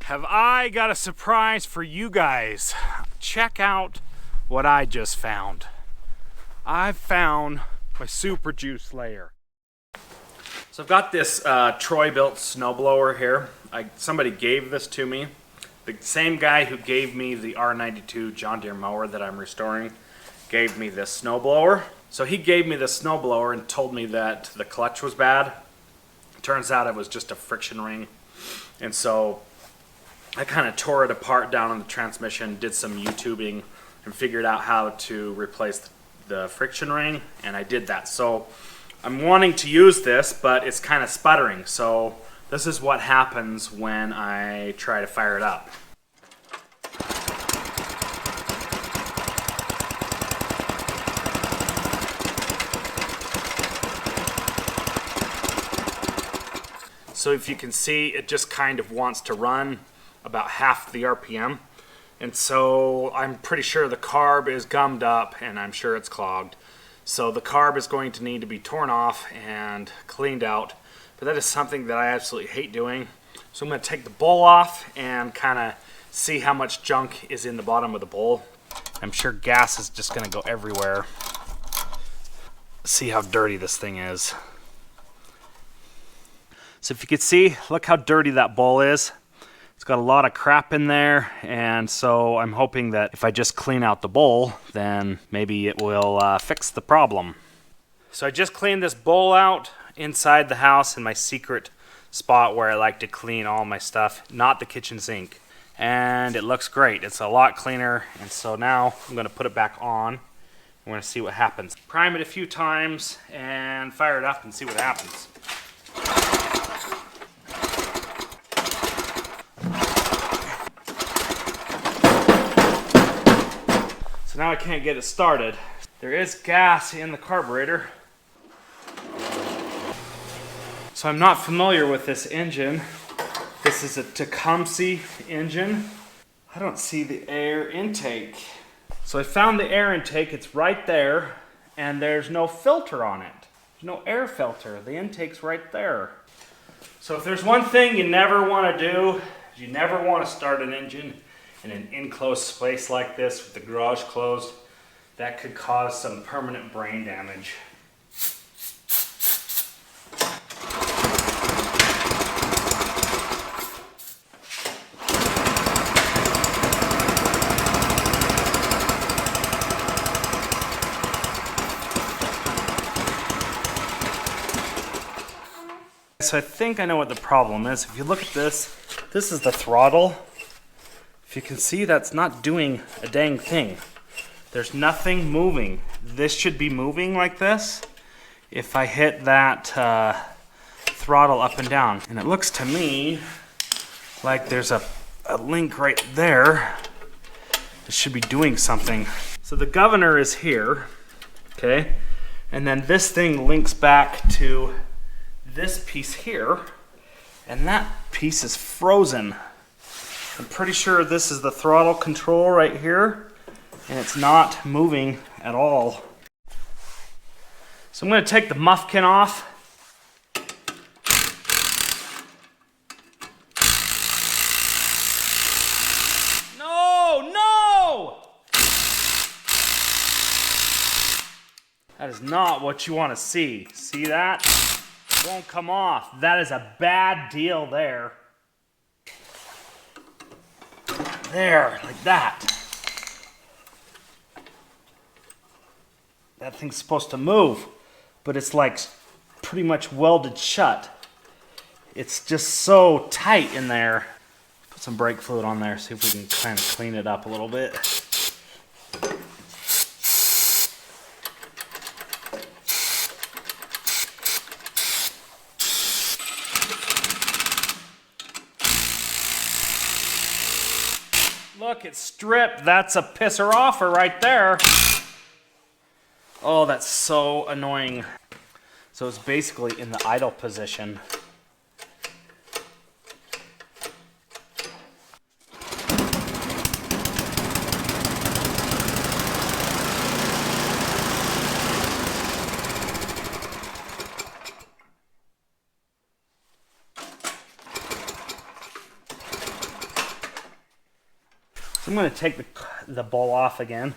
have I got a surprise for you guys. Check out what I just found. I've found my super juice layer. So I've got this Troy built snowblower here. Somebody gave this to me. The same guy who gave me the R92 John Deere mower that I'm restoring gave me this snowblower. So he gave me the snowblower and told me that the clutch was bad. Turns out it was just a friction ring. And so I kind of tore it apart down on the transmission, did some YouTubing, and figured out how to replace the friction ring, and I did that. So I'm wanting to use this, but it's kind of sputtering. So this is what happens when I try to fire it up. So if you can see, it just kind of wants to run about half the RPM. And so I'm pretty sure the carb is gummed up and I'm sure it's clogged. So the carb is going to need to be torn off and cleaned out. But that is something that I absolutely hate doing. So I'm going to take the bowl off and kind of see how much junk is in the bottom of the bowl. I'm sure gas is just going to go everywhere. See how dirty this thing is. So if you can see, look how dirty that bowl is. It's got a lot of crap in there, and so I'm hoping that if I just clean out the bowl, then maybe it will fix the problem. So I just cleaned this bowl out inside the house in my secret spot where I like to clean all my stuff, not the kitchen sink. And it looks great. It's a lot cleaner, and so now I'm going to put it back on. I'm going to see what happens. Prime it a few times and fire it up and see what happens. Now I can't get it started. There is gas in the carburetor. So I'm not familiar with this engine. This is a Tecumseh engine. I don't see the air intake. So I found the air intake, it's right there, and there's no filter on it. There's no air filter, the intake's right there. So if there's one thing you never want to do, is you never want to start an engine in an enclosed space like this with the garage closed. That could cause some permanent brain damage. So I think I know what the problem is. If you look at this, this is the throttle. If you can see, that's not doing a dang thing. There's nothing moving. This should be moving like this if I hit that throttle up and down. And it looks to me like there's a link right there. It should be doing something. So the governor is here, okay? And then this thing links back to this piece here, and that piece is frozen. I'm pretty sure this is the throttle control right here, and it's not moving at all. So I'm going to take the muffkin off. No! That is not what you want to see. See that? It won't come off. That is a bad deal there. There, like that. That thing's supposed to move, but it's like pretty much welded shut. It's just so tight in there. Put some brake fluid on there, see if we can kind of clean it up a little bit. Look, it's stripped. That's a pisser offer right there. Oh, that's so annoying. So it's basically in the idle position. So I'm going to take the bowl off again.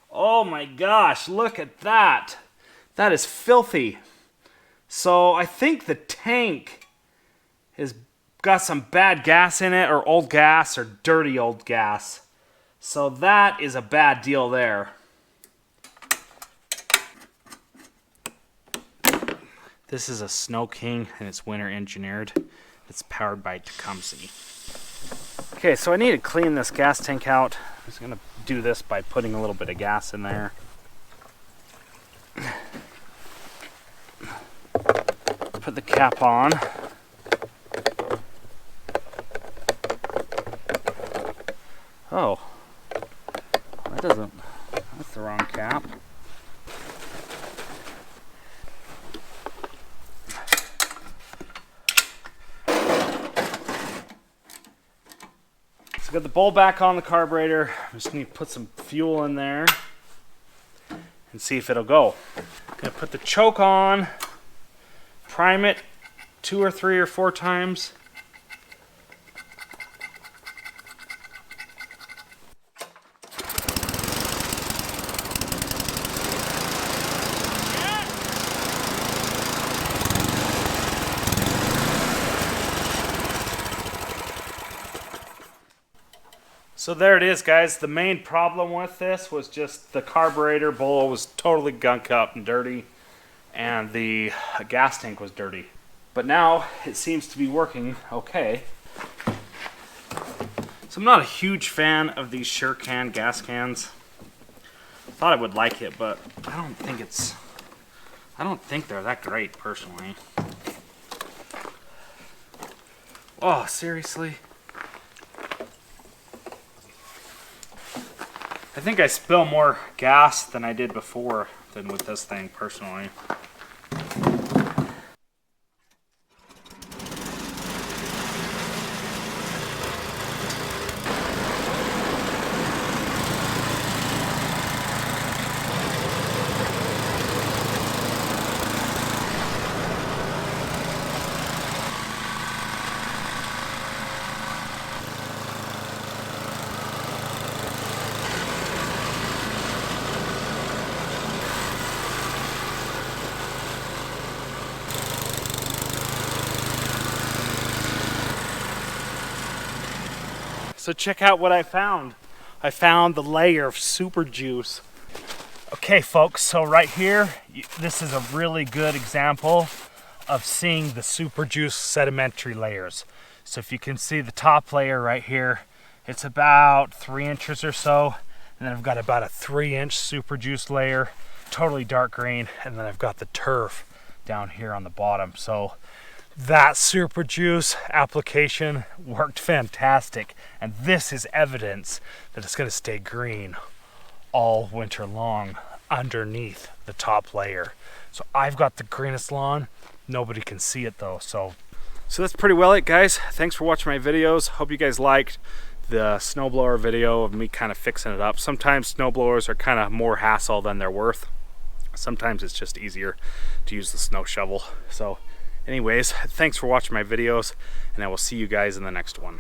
Oh my gosh, look at that. That is filthy. So I think the tank has got some bad gas in it, or old gas, or dirty old gas. So that is a bad deal there. This is a Snow King, and it's winter engineered. It's powered by TECUMSEH. Okay, so I need to clean this gas tank out. I'm just gonna do this by putting a little bit of gas in there. Put the cap on. Oh, that doesn't, that's the wrong cap. So got the bowl back on the carburetor. I just need to put some fuel in there and see if it'll go. Gonna put the choke on, prime it 2 or 3 or 4 times. So there it is, guys. The main problem with this was just the carburetor bowl was totally gunk up and dirty, and the gas tank was dirty. But now it seems to be working okay. So I'm not a huge fan of these SureCan gas cans. I thought I would like it, but I don't think they're that great personally. Oh, seriously? I think I spill more gas than I did before than with this thing personally. So check out what I found. I found the layer of super juice. Okay folks, so right here, this is a really good example of seeing the super juice sedimentary layers. So if you can see the top layer right here, it's about 3 inches or so. And then I've got about a 3-inch super juice layer, totally dark green. And then I've got the turf down here on the bottom. So that super juice application worked fantastic, and this is evidence that it's going to stay green all winter long underneath the top layer. So I've got the greenest lawn. Nobody can see it though. So that's pretty well it, guys. Thanks for watching my videos. Hope you guys liked the snowblower video of me kind of fixing it up. Sometimes snowblowers are kind of more hassle than they're worth. Sometimes it's just easier to use the snow shovel. So anyways, thanks for watching my videos, and I will see you guys in the next one.